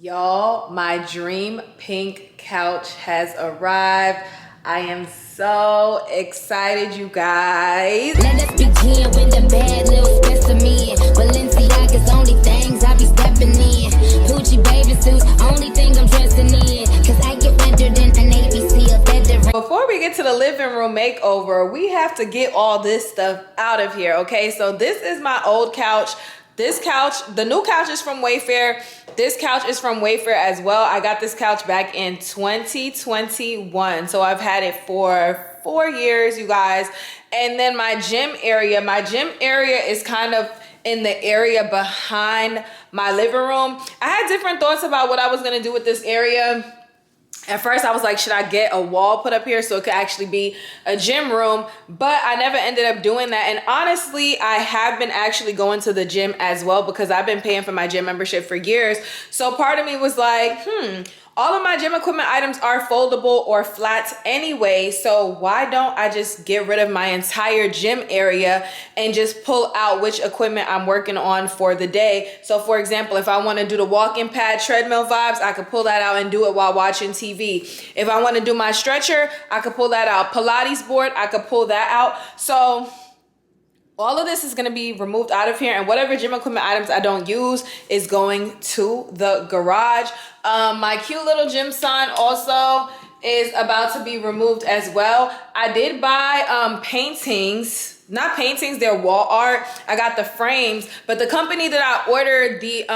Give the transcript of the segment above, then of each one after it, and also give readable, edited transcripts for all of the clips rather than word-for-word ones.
Y'all, my dream pink couch has arrived. I am so excited, you guys. Let us begin with the bad little specimen. Balenciaga's only things I be stepping in. Gucci baby suits, only thing I'm dressing in. Cause I get better than an ABC of veteran. Before we get to the living room makeover, we have to get all this stuff out of here, okay? So this is my old couch. This couch, the new couch is from Wayfair. This couch is from Wayfair as well. I got this couch back in 2021. So I've had it for 4 years, you guys. And then my gym area is kind of in the area behind my living room. I had different thoughts about what I was gonna do with this area. At first I was like, should I get a wall put up here so it could actually be a gym room? But I never ended up doing that. And honestly, I have been actually going to the gym as well because I've been paying for my gym membership for years. So part of me was like, all of my gym equipment items are foldable or flat anyway, so why don't I just get rid of my entire gym area and just pull out which equipment I'm working on for the day. So for example, if I want to do the walking pad treadmill vibes, I could pull that out and do it while watching TV. If I want to do my stretcher, I could pull that out. Pilates board, I could pull that out. So all of this is going to be removed out of here, and whatever gym equipment items I don't use is going to the garage. My cute little gym sign also is about to be removed as well. I did buy paintings, not paintings, they're wall art. I got the frames, but the company that I ordered the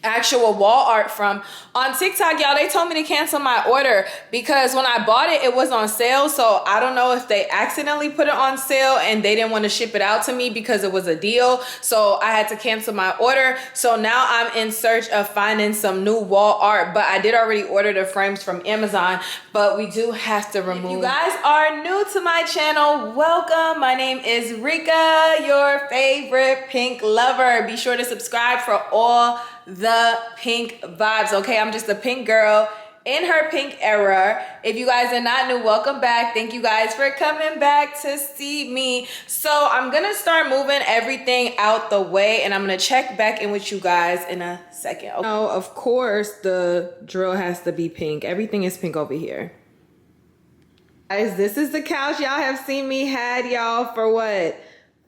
actual wall art from on TikTok, y'all, they told me to cancel my order because when I bought it, it was on sale. So I don't know if they accidentally put it on sale and they didn't want to ship it out to me because it was a deal. So I had to cancel my order. So now I'm in search of finding some new wall art, but I did already order the frames from Amazon, but we do have to remove. If you guys are new to my channel, welcome. My name is Rika, your favorite pink lover. Be sure to subscribe for all the pink vibes, okay? I'm just a pink girl in her pink era. If you guys are not new, welcome back. Thank you guys for coming back to see me. So I'm gonna start moving everything out the way and I'm gonna check back in with you guys in a second. Okay. Oh, of course the drill has to be pink. Everything is pink over here. Guys, this is the couch y'all have seen me had, y'all, for what?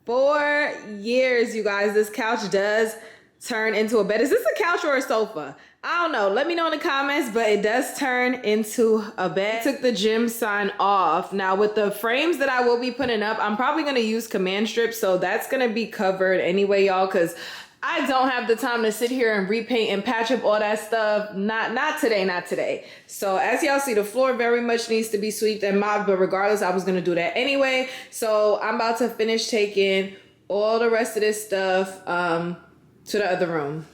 4 years, you guys. This couch does turn into a bed. Is this a couch or a sofa? I don't know. Let me know in the comments, but it does turn into a bed. I took the gym sign off. Now with the frames that I will be putting up, I'm probably going to use command strips. So that's going to be covered anyway, y'all, because I don't have the time to sit here and repaint and patch up all that stuff. Not today. So as y'all see, the floor very much needs to be swept and mopped, but regardless, I was going to do that anyway. So I'm about to finish taking all the rest of this stuff to the other room.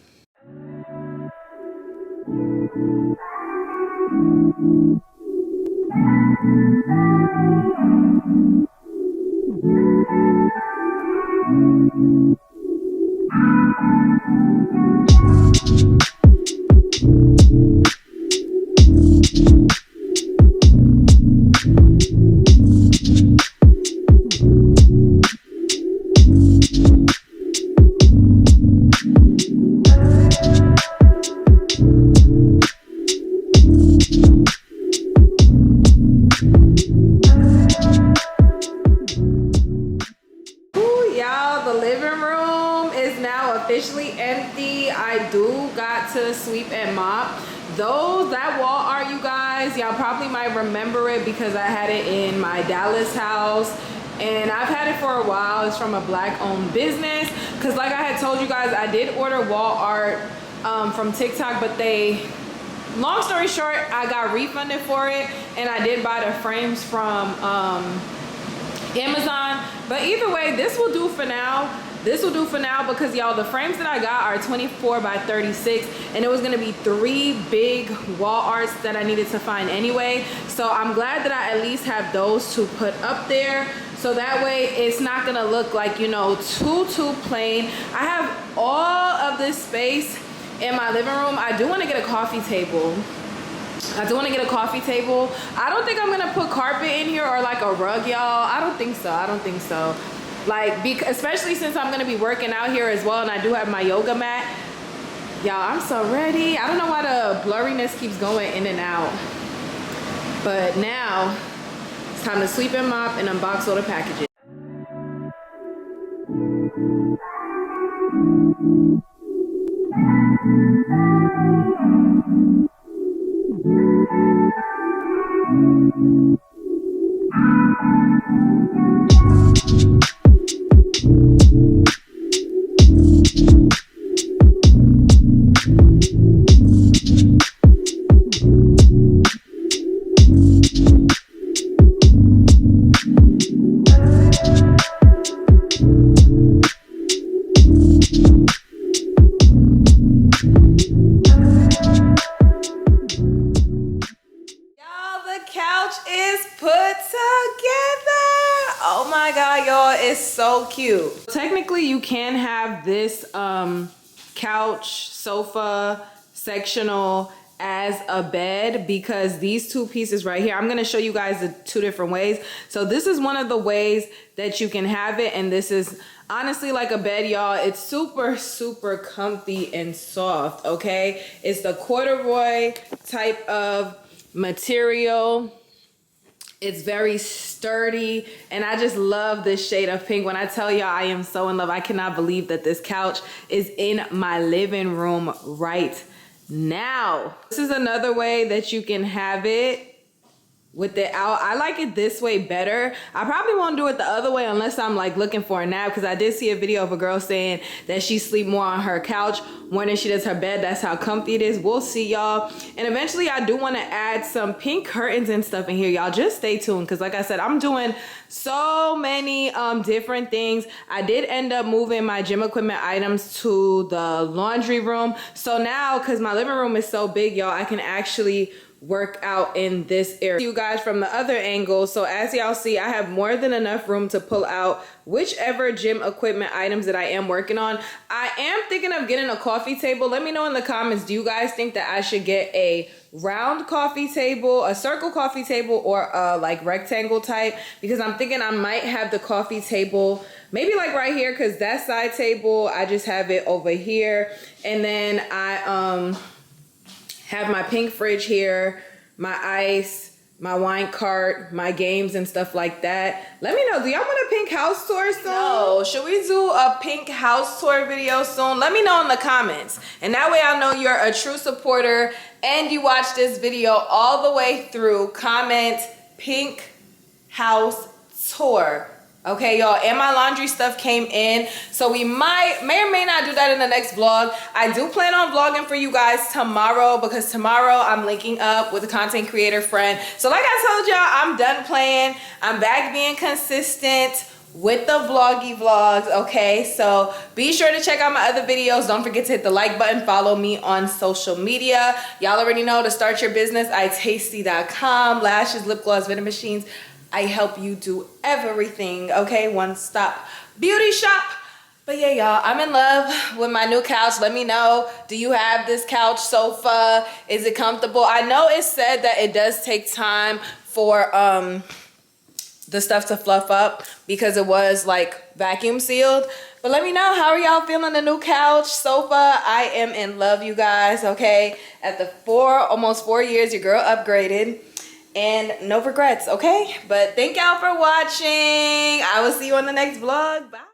Officially empty. I do got to sweep and mop. That wall art, you guys, y'all probably might remember it because I had it in my Dallas house and I've had it for a while. It's from a black owned business because like I had told you guys, I did order wall art from TikTok, but long story short, I got refunded for it and I did buy the frames from Amazon. But either way, this will do for now. Because y'all, the frames that I got are 24 by 36 and it was gonna be 3 big wall arts that I needed to find anyway. So I'm glad that I at least have those to put up there. So that way it's not gonna look like, you know, too plain. I have all of this space in my living room. I do wanna get a coffee table. I don't think I'm gonna put carpet in here or like a rug, y'all. I don't think so. Like, especially since I'm gonna be working out here as well and I do have my yoga mat. Y'all, I'm so ready. I don't know why the blurriness keeps going in and out. But now, it's time to sweep and mop and unbox all the packages. Oh my god, y'all, it's so cute. Technically, you can have this couch, sofa, sectional as a bed because these two pieces right here, I'm going to show you guys the two different ways. So this is one of the ways that you can have it, and this is honestly like a bed, y'all. It's super comfy and soft, okay? It's the corduroy type of material. It's very sturdy, and I just love this shade of pink. When I tell y'all I am so in love, I cannot believe that this couch is in my living room right now. This is another way that you can have it with it out. I like it this way better. I probably won't do it the other way unless I'm like looking for a nap, because I did see a video of a girl saying that she sleep more on her couch more than she does her bed. That's how comfy it is. We'll see, y'all. And eventually I do want to add some pink curtains and stuff in here, y'all. Just stay tuned, because like I said, I'm doing so many different things. I did end up moving my gym equipment items to the laundry room. So now, because my living room is so big, y'all, I can actually work out in this area. You guys from the other angle. So as y'all see, I have more than enough room to pull out whichever gym equipment items that I am working on. I am thinking of getting a coffee table. Let me know in the comments, do you guys think that I should get a round coffee table, a circle coffee table, or a like rectangle type? Because I'm thinking I might have the coffee table maybe like right here, because that side table, I just have it over here. And then I have my pink fridge here, my ice, my wine cart, my games and stuff like that. Let me know, do y'all want a pink house tour soon? No, should we do a pink house tour video soon? Let me know in the comments. And that way I'll know you're a true supporter and you watch this video all the way through. Comment pink house tour. Okay, y'all, and my laundry stuff came in, so we may or may not do that in the next vlog. I do plan on vlogging for you guys tomorrow, because tomorrow I'm linking up with a content creator friend. So like I told y'all, I'm done playing. I'm back being consistent with the vloggy vlogs, okay? So be sure to check out my other videos. Don't forget to hit the like button. Follow me on social media. Y'all already know, to start your business, itasty.com. Lashes, lip gloss, vending machines. I help you do everything, okay? One-stop beauty shop. But yeah, y'all, I'm in love with my new couch. Let me know, do you have this couch, sofa? Is it comfortable? I know it said that it does take time for the stuff to fluff up because it was like vacuum sealed. But let me know, how are y'all feeling the new couch, sofa? I am in love, you guys, okay? After almost 4 years, your girl upgraded. And no regrets, okay? But thank y'all for watching. I will see you on the next vlog. Bye.